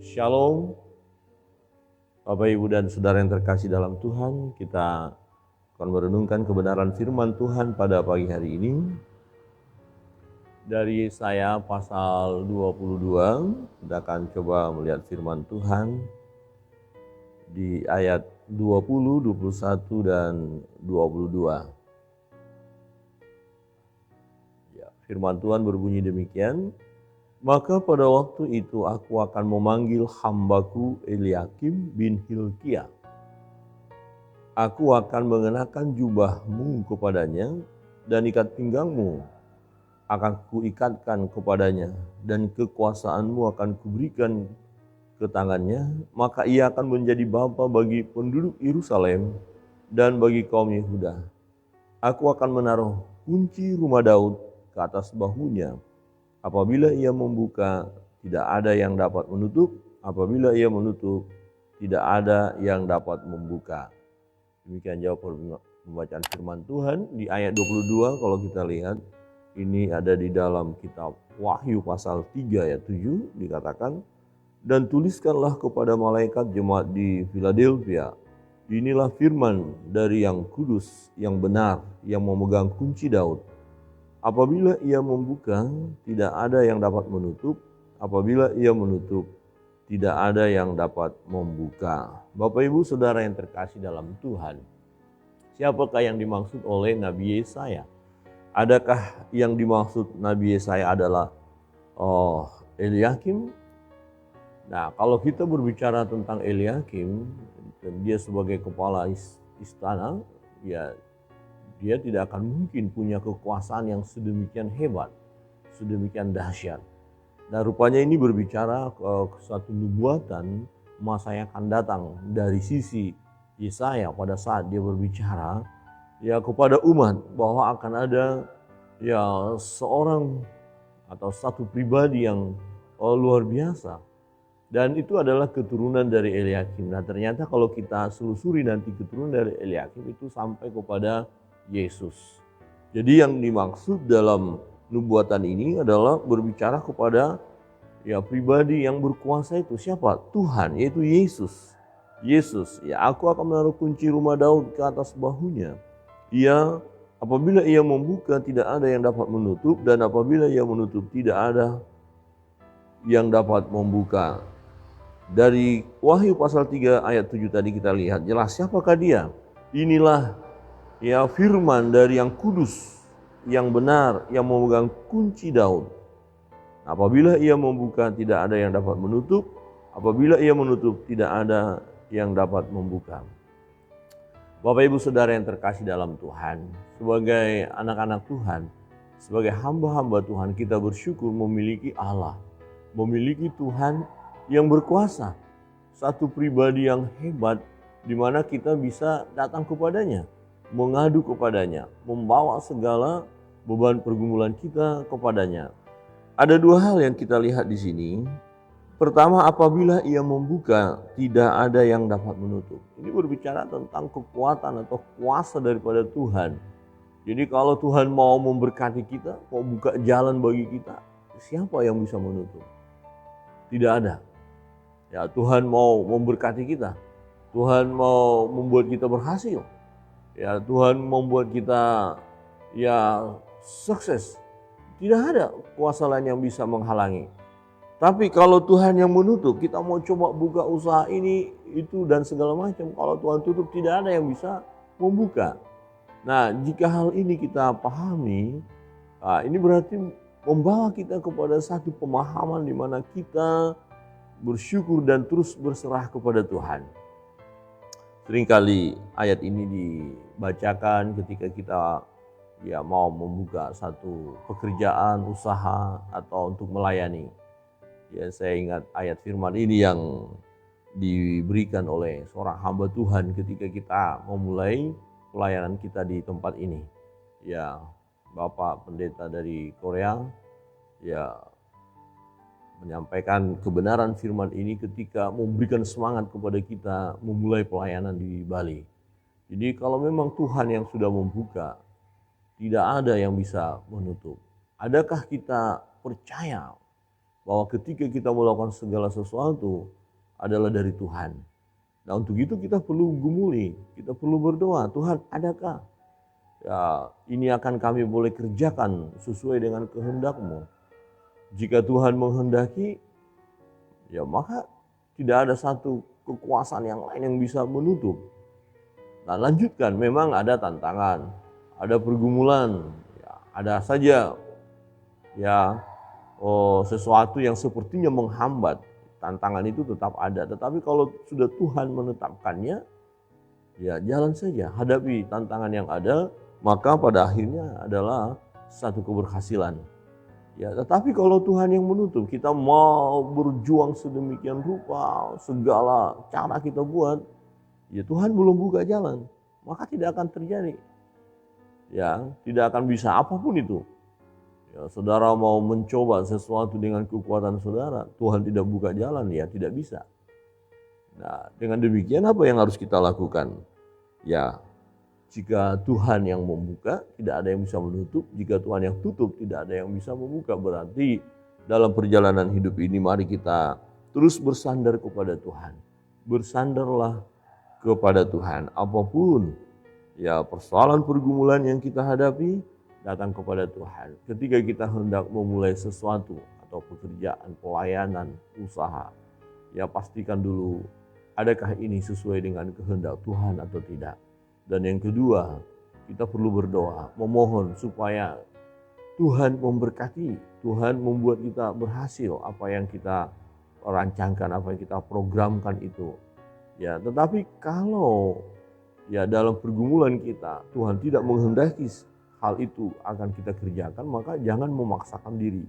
Shalom, Bapak Ibu dan Saudara yang terkasih dalam Tuhan. Kita akan merenungkan kebenaran firman Tuhan pada pagi hari ini. Dari Yesaya pasal 22, kita akan coba melihat firman Tuhan di ayat 20, 21, dan 22. Ya, firman Tuhan berbunyi demikian. Maka pada waktu itu aku akan memanggil hambaku Eliakim bin Hilkiah. Aku akan mengenakan jubahmu kepadanya dan ikat pinggangmu akan kuikatkan kepadanya dan kekuasaanmu akan kuberikan ke tangannya. Maka ia akan menjadi bapa bagi penduduk Yerusalem dan bagi kaum Yehuda. Aku akan menaruh kunci rumah Daud ke atas bahunya. Apabila ia membuka, tidak ada yang dapat menutup. Apabila ia menutup, tidak ada yang dapat membuka. Demikian jawab pembacaan firman Tuhan di ayat 22. Kalau kita lihat, ini ada di dalam kitab Wahyu pasal 3 ayat 7, dikatakan, dan tuliskanlah kepada malaikat jemaat di Philadelphia, inilah firman dari yang kudus, yang benar, yang memegang kunci Daud. Apabila ia membuka, tidak ada yang dapat menutup. Apabila ia menutup, tidak ada yang dapat membuka. Bapak Ibu Saudara yang terkasih dalam Tuhan, siapakah yang dimaksud oleh Nabi Yesaya? Adakah yang dimaksud Nabi Yesaya adalah Eliakim? Nah, kalau kita berbicara tentang Eliakim, dia sebagai kepala istana, ya dia tidak akan mungkin punya kekuasaan yang sedemikian hebat, sedemikian dahsyat. Dan rupanya ini berbicara ke suatu nubuatan masa yang akan datang dari sisi Yesaya pada saat dia berbicara ya kepada umat bahwa akan ada ya seorang atau satu pribadi yang luar biasa. Dan itu adalah keturunan dari Eliakim. Nah, ternyata kalau kita selusuri nanti keturunan dari Eliakim itu sampai kepada Yesus. Jadi yang dimaksud dalam nubuatan ini adalah berbicara kepada ya pribadi yang berkuasa itu. Siapa? Tuhan, yaitu Yesus. Yesus, ya aku akan menaruh kunci rumah Daud ke atas bahunya. Apabila ia membuka tidak ada yang dapat menutup, dan apabila ia menutup tidak ada yang dapat membuka. Dari Wahyu pasal 3 ayat 7 tadi kita lihat jelas siapakah dia. Inilah ya firman dari yang kudus, yang benar, yang memegang kunci Daud. Apabila ia membuka tidak ada yang dapat menutup. Apabila ia menutup tidak ada yang dapat membuka. Bapak Ibu Saudara yang terkasih dalam Tuhan, sebagai anak-anak Tuhan, sebagai hamba-hamba Tuhan, kita bersyukur memiliki Allah, memiliki Tuhan yang berkuasa, satu pribadi yang hebat di mana kita bisa datang kepadanya, mengadu kepadanya, membawa segala beban pergumulan kita kepadanya. Ada dua hal yang kita lihat di sini. Pertama, apabila ia membuka, tidak ada yang dapat menutup. Ini berbicara tentang kekuatan atau kuasa daripada Tuhan. Jadi kalau Tuhan mau memberkati kita, mau buka jalan bagi kita, siapa yang bisa menutup? Tidak ada. Ya, Tuhan mau memberkati kita. Tuhan mau membuat kita berhasil. Ya, Tuhan membuat kita ya sukses. Tidak ada kuasa lain yang bisa menghalangi. Tapi kalau Tuhan yang menutup, kita mau coba buka usaha ini, itu dan segala macam. Kalau Tuhan tutup, tidak ada yang bisa membuka. Nah, jika hal ini kita pahami, ini berarti membawa kita kepada satu pemahaman di mana kita bersyukur dan terus berserah kepada Tuhan. Seringkali ayat ini dibacakan ketika kita ya mau membuka satu pekerjaan, usaha, atau untuk melayani. Ya, saya ingat ayat firman ini yang diberikan oleh seorang hamba Tuhan ketika kita memulai pelayanan kita di tempat ini. Ya, Bapak pendeta dari Korea ya menyampaikan kebenaran firman ini ketika memberikan semangat kepada kita memulai pelayanan di Bali. Jadi kalau memang Tuhan yang sudah membuka, tidak ada yang bisa menutup. Adakah kita percaya bahwa ketika kita melakukan segala sesuatu, adalah dari Tuhan. Nah untuk itu kita perlu gumuli, kita perlu berdoa, Tuhan adakah ya ini akan kami boleh kerjakan sesuai dengan kehendak-Mu. Jika Tuhan menghendaki, ya maka tidak ada satu kekuasaan yang lain yang bisa menutup. Nah lanjutkan, memang ada tantangan, ada pergumulan, ya, ada saja ya sesuatu yang sepertinya menghambat. Tantangan itu tetap ada, tetapi kalau sudah Tuhan menetapkannya, ya jalan saja, hadapi tantangan yang ada, maka pada akhirnya adalah satu keberhasilan. Ya, tetapi kalau Tuhan yang menutup, kita mau berjuang sedemikian rupa, segala cara kita buat, ya Tuhan belum buka jalan, maka tidak akan terjadi. Ya, tidak akan bisa apapun itu. Ya, saudara mau mencoba sesuatu dengan kekuatan saudara, Tuhan tidak buka jalan, ya tidak bisa. Nah, dengan demikian apa yang harus kita lakukan? Ya, jika Tuhan yang membuka, tidak ada yang bisa menutup. Jika Tuhan yang tutup, tidak ada yang bisa membuka. Berarti dalam perjalanan hidup ini mari kita terus bersandar kepada Tuhan. Bersandarlah kepada Tuhan. Apapun ya persoalan pergumulan yang kita hadapi, datang kepada Tuhan. Ketika kita hendak memulai sesuatu atau pekerjaan, pelayanan, usaha, ya pastikan dulu adakah ini sesuai dengan kehendak Tuhan atau tidak. Dan yang kedua, kita perlu berdoa, memohon supaya Tuhan memberkati, Tuhan membuat kita berhasil apa yang kita rancangkan, apa yang kita programkan itu. Ya, tetapi kalau ya dalam pergumulan kita Tuhan tidak menghendaki hal itu akan kita kerjakan, maka jangan memaksakan diri.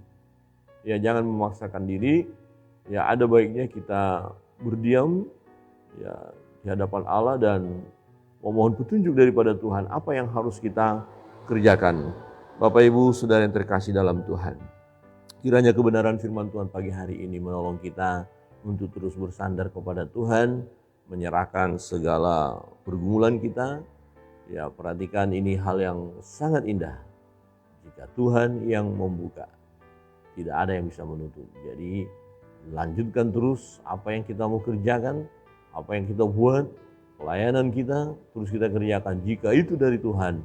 Ya, jangan memaksakan diri. Ya, ada baiknya kita berdiam ya di hadapan Allah dan memohon petunjuk daripada Tuhan apa yang harus kita kerjakan. Bapak Ibu Saudara yang terkasih dalam Tuhan, kiranya kebenaran firman Tuhan pagi hari ini menolong kita untuk terus bersandar kepada Tuhan, menyerahkan segala pergumulan kita. Ya, perhatikan ini hal yang sangat indah. Jika Tuhan yang membuka, tidak ada yang bisa menutup. Jadi lanjutkan terus apa yang kita mau kerjakan, apa yang kita buat, pelayanan kita terus kita kerjakan. Jika itu dari Tuhan,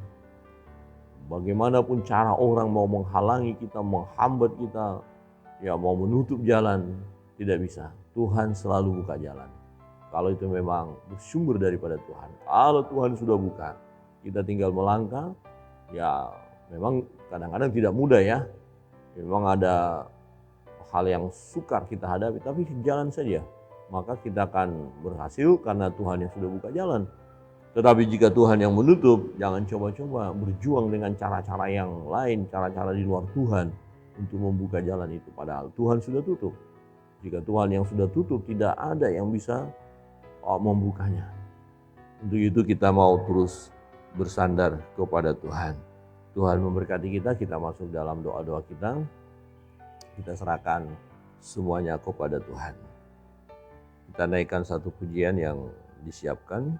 bagaimanapun cara orang mau menghalangi kita, menghambat kita, ya mau menutup jalan, tidak bisa. Tuhan selalu buka jalan. Kalau itu memang bersumber daripada Tuhan. Kalau Tuhan sudah buka, kita tinggal melangkah. Ya memang kadang-kadang tidak mudah ya. Memang ada hal yang sukar kita hadapi, tapi jalan saja. Maka kita akan berhasil karena Tuhan yang sudah buka jalan. Tetapi jika Tuhan yang menutup, jangan coba-coba berjuang dengan cara-cara yang lain, cara-cara di luar Tuhan untuk membuka jalan itu. Padahal Tuhan sudah tutup. Jika Tuhan yang sudah tutup, tidak ada yang bisa membukanya. Untuk itu kita mau terus bersandar kepada Tuhan. Tuhan memberkati kita masuk dalam doa-doa kita. Kita serahkan semuanya kepada Tuhan. Kita naikkan satu pujian yang disiapkan.